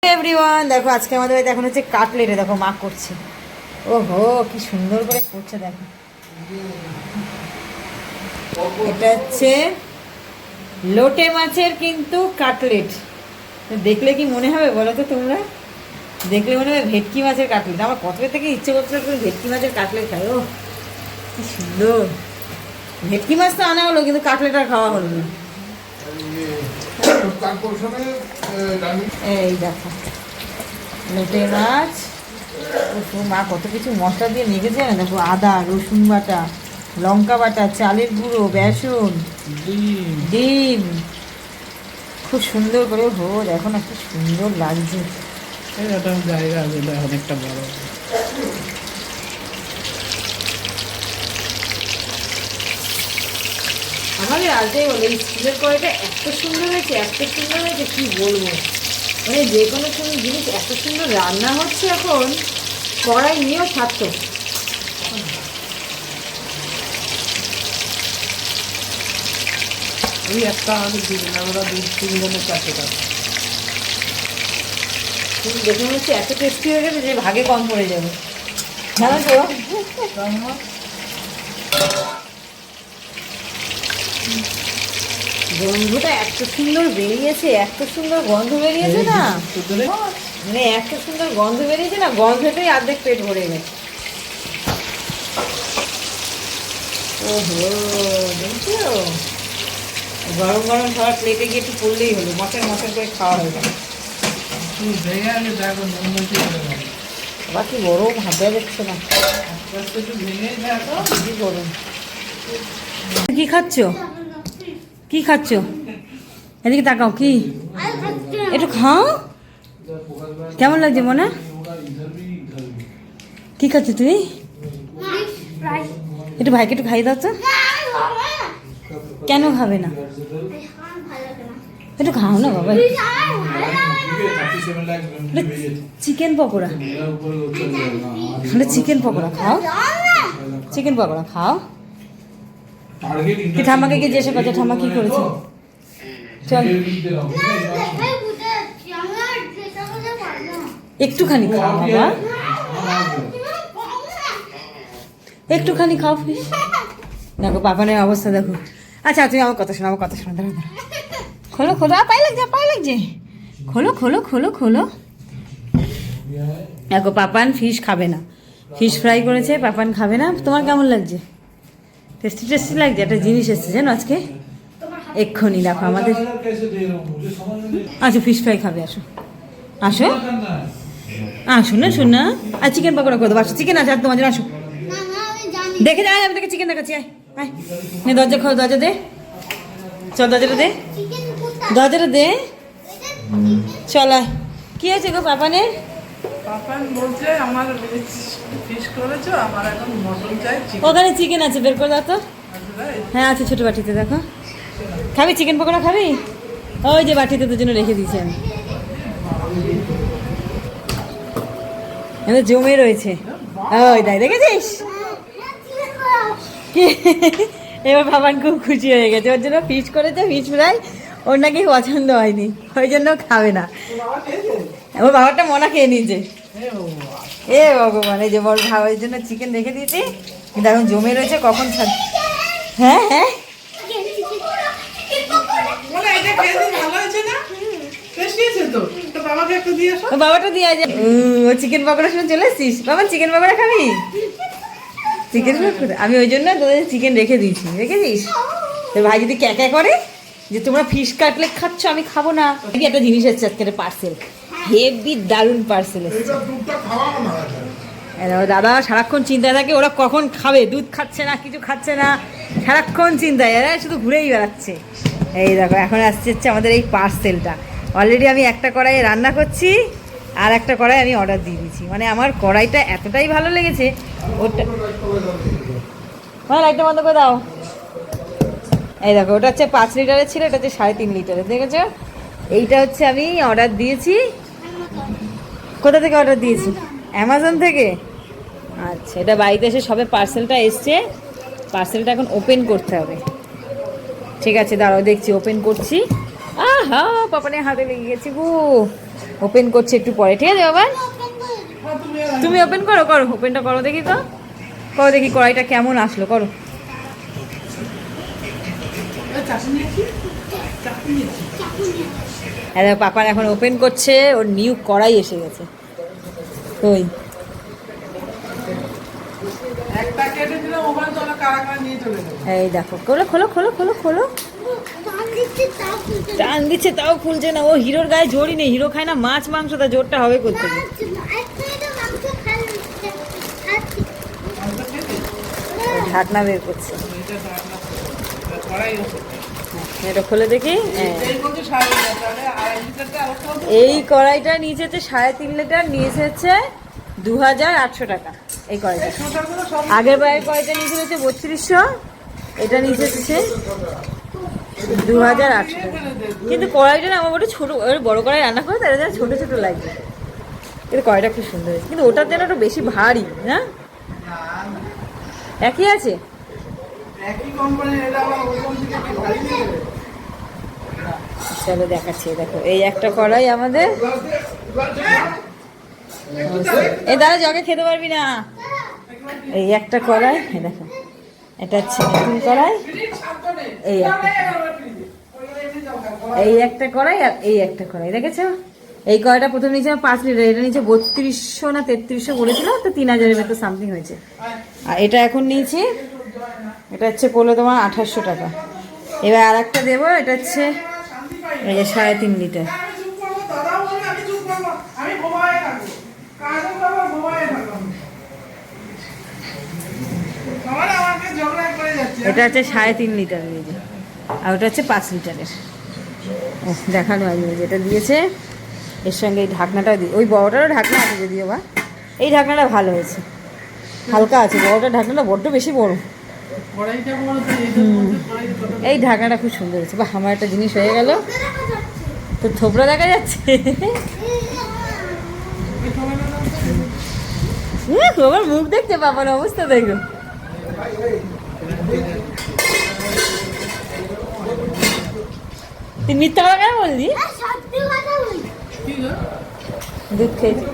Everyone, দেখো আজকে আমাদের বাড়িতে এখন হচ্ছে কাটলেটে। দেখো মা করছে, ওহো কি সুন্দর করে করছে। দেখো এটা হচ্ছে লোটে মাছের কিন্তু কাটলেট। দেখলে কি মনে হবে বলো তো তোমরা? দেখলে মনে হবে ভেটকি মাছের কাটলেট। আমার কত থেকে ইচ্ছে করছিল তুমি ভেটকি মাছের কাটলেট খাই। ও কি সুন্দর! ভেটকি মাছ তো আনা হলো, কিন্তু কাটলেট আর খাওয়া হলো না। এই দেখো লোটে মাছ, মা কত কিছু মশলা দিয়ে মেখেছে না। দেখো আদা, রসুন বাটা, লঙ্কা বাটা, চালের গুঁড়ো, বেসন, ডিম, খুব সুন্দর করে। হো দেখো না কি সুন্দর লাগছে। জায়গা অনেকটা বড়। আমাদের আজকে বলো এই স্টিলের কড়াইটা এত সুন্দর হয়েছে, এত সুন্দর হয়েছে কি বলবো। মানে যে কোনো জিনিস এত সুন্দর রান্না হচ্ছে এখন, কড়াই নিয়েও থাকতো। ওই একটা আমাদের দিবেন, আমরা 2-3 জনের কাছে কিন্তু দেখে মনে হচ্ছে এত টেস্টি হয়ে গেছে যে ভাগে কম পড়ে যাবে, জানো তো। গন্ধটা এত সুন্দর বেরিয়েছে, এত সুন্দর গন্ধ বেরিয়েছে না, মানে এত সুন্দর গন্ধ বেরিয়েছে না, গন্ধটাই অর্ধেক পেট ভরে গেছে। ওহো দেখছো, গরম গরম খাওয়ার প্লেটে গিয়ে একটু পড়লেই হলো, মশার মশার করে খাওয়া হয়ে গেল। বাকি গরম হাতে দেখছো না, গরম। কি খাচ্ছ, কি খাচ্ছ? এদিকে তাকাও, কি একটু খাও। কেমন লাগছে মনে? কি খাচ্ছ তুই? একটু ভাইকে একটু খাইয়ে দাও তো। কেন খাবে না? একটু খাও না বাবা। চিকেন পকোড়া, চিকেন পকোড়া খাও, চিকেন পকোড়া খাও। কি ঠাম্মাকে কি জিজ্ঞাসা করছে, ঠাম্মা কি করেছে? চল একটুখানি খাও বাবা, একটুখানি খাও প্লিজ। দেখো পাপানের অবস্থা দেখো। আচ্ছা তুমি আমার কথা শোনো, আমার কথা শোনো। দাঁড়া দাঁড়া, খোলো খোলো, পায়ে লাগছে, পায়ে লাগছে, খোলো খোলো খোলো খোলো। দেখো পাপান ফিশ খাবে না, ফিশ ফ্রাই করেছে, পাপান খাবে না। তোমার কেমন লাগছে? টেস্টি টেস্টি লাগছে। একটা জিনিস এসছে জানো আজকে, এক্ষুনি দেখো আমাদের। আচ্ছা ফিশ ফ্রাই খাবে, আসো আসো আসো না, শোন না। আর চিকেন পকোড়া করে দেবো, আসো চিকেন আছে আর তোমার জন্য, আসো। দেখে যাই, আমি তোকে চিকেন দেখাচ্ছি। আয় নে, দরজা খোল, দরজা দে, চল দরজাটা দে, দরজাটা দে, চল। কি আছে গো পাপানের? পাপান বলছে আমার ফিশ করেছো, আমার এখন মটন চাই। ওখানে চিকেন আছে, বের করে দাও তো। হ্যাঁ আছে ছোটো বাটিতে, দেখো। খাবি চিকেন পকোড়া খাবি? ওই যে বাটিতে তোর জন্য রেখে দিয়েছি আমি, জমে রয়েছে। ওই দেখ, দেখেছিস? এবার বাবান খুব খুশি হয়ে গেছে, ওর জন্য ফিশ করেছে, ফিশ ফ্রাই। ওর নাকি পছন্দ হয়নি, ওই জন্য খাবে না। ওর বাবারটা মনা খেয়ে নিয়েছে। এ ভগবান, এই যে বড় খাওয়ার জন্য চিকেন রেখে দিয়েছি, কিন্তু এখন জমে রয়েছে, কখন ছাড়। হ্যাঁ হ্যাঁ, বাবাটা দিয়ে আছে। ও চিকেন পকোড়া শুনে চলে এসছিস বাবা, চিকেন পকোড়া খাবি? চিকেন পকোড়া আমি ওই জন্য তোদের চিকেন রেখে দিয়েছি, রেখেছিস। তোর ভাই যদি ক্যাকা করে যে তোমরা ফিশ কাটলেট খাচ্ছ, আমি খাবো না। একটা জিনিস এসছে আজকে, পার্সেল, হেভি দারুণ পার্সেল এসছে। দাদা সারাক্ষণ চিন্তায় থাকে ওরা কখন খাবে, দুধ খাচ্ছে না, কিছু খাচ্ছে না, সারাক্ষণ চিন্তায়, এরা শুধু ঘুরেই বেড়াচ্ছে। এই দেখো এখন আসছে আমাদের এই পার্সেলটা। অলরেডি আমি একটা কড়াইয়ে রান্না করছি, আর একটা কড়াই আমি অর্ডার দিয়ে দিয়েছি। মানে আমার কড়াইটা এতটাই ভালো লেগেছে, ওটা লাইটটা বন্ধ করে দাও। এই দেখো ওটা হচ্ছে 5 লিটারের ছিল, এটা হচ্ছে 3.5 লিটারের, দেখেছো? এইটা হচ্ছে আমি অর্ডার দিয়েছি। কোথা থেকে অর্ডার দিয়েছি? অ্যামাজন থেকে। আচ্ছা, এটা বাড়িতে এসে সবে পার্সেলটা এসছে, পার্সেলটা এখন ওপেন করতে হবে। ঠিক আছে দাঁড়াও, দেখছি, ওপেন করছি। আহা পাপানের হাতে লেগে গেছে গো। ওপেন করছে একটু পরে, ঠিক আছে বাবা? হ্যাঁ, তুমি ওপেন করো, করো ওপেনটা করো দেখি তো, করো দেখি কড়াইটা কেমন আসলো, করো। চাটনি নিয়েছি, চাটনি নিয়েছি। আর পাপার এখন ওপেন করছে, ওর নিউ কড়াই এসে গেছে। ওই একটা কেটে দিলে মোবাইল তো কারা কারা নিয়ে চলে যাবে। এই দেখো, খোলো খোলো খোলো খোলো খোলো। টান দিচ্ছে তাও খুলছে না। ও হিরোর গায়ে জোরই নেই, হিরো খায় না মাছ মাংস, তা জোরটা হবে করতে গিয়ে। ঢাকনা বের করছে, এটা ঢাকনা, কড়াই ওপর। এটা খুলে দেখি। হ্যাঁ, এই বলতে 2.5 তাহলে 2.5 লিটারটা আরো কত? এই কড়াইটা নিচে হচ্ছে 3.5 লিটার, নিয়েছে হচ্ছে 2800 টাকা এই কড়াইটা। ছোটগুলো সব আগের বারের কড়াইটা নিয়েছিল হচ্ছে 3200, এটা নিচে হচ্ছে 2800 টাকা। কিন্তু কড়াইটা না আমার বড় ছোটো, ওর বড় কড়াই রান্না করে তারা যেন ছোটো ছোটো লাগবে। কিন্তু কড়াইটা খুব সুন্দর হয়েছে, কিন্তু ওটার যেন একটু বেশি ভারী না, একই আছে। একই কোম্পানি, এটা আবার ওরকম থেকে কি ভারী নিয়ে যাবে? চলো দেখাচ্ছি, দেখো এই একটা কড়াই আমাদের। এই দাদা জগে খেতে পারবি না। এই একটা কড়াই, এই দেখো এটা হচ্ছে নতুন কড়াই। এই একটা, এই একটা কড়াই আর এই একটা কড়াই, দেখেছো? এই কড়াইটা প্রথম নিচে 5 লিটার, এটা নিচে 3200 না 3300 বলেছিল, তো 3000-এর মতো সামথিং হয়েছে। আর এটা এখন নিয়েছি, এটা হচ্ছে পড়লো তোমার 2800 টাকা। এবার আর একটা দেবো, এটা হচ্ছে এই যে 3.5 লিটার। আমি চুপ করবো, দাদাও বলবে আমি চুপ করবো, আমি ঘুমায় থাকবো, কাজও করবো, ঘুমায় থাকবো। সবাই আমাকে ঝগড়া করে যাচ্ছে। এটা হচ্ছে 3.5 লিটার নিয়েছে, আর ওটা হচ্ছে 5 লিটারের। দেখানো হয়নি, যেটা দিয়েছে এর সঙ্গে এই ঢাকনাটাও দিয়ে, ওই বড়টারও ঢাকনা আছে যদিও বা, এই ঢাকনাটা ভালো হয়েছে, হালকা আছে। বড়টার ঢাকনাটা বড্ড বেশি বড়। কড়াইটা বড় তো, এইটার মধ্যে কড়াইটা কত? এই ঢাকনাটা খুব সুন্দর হয়েছে। বা আমার একটা জিনিস হয়ে গেল, তো থোবড়া দেখা যাচ্ছে। তোমার মুখ দেখতে পাবার অবস্থা দেখো। তুই মিথ্যা কথা কেন বললি? কি গো? দুধ খেয়েছি।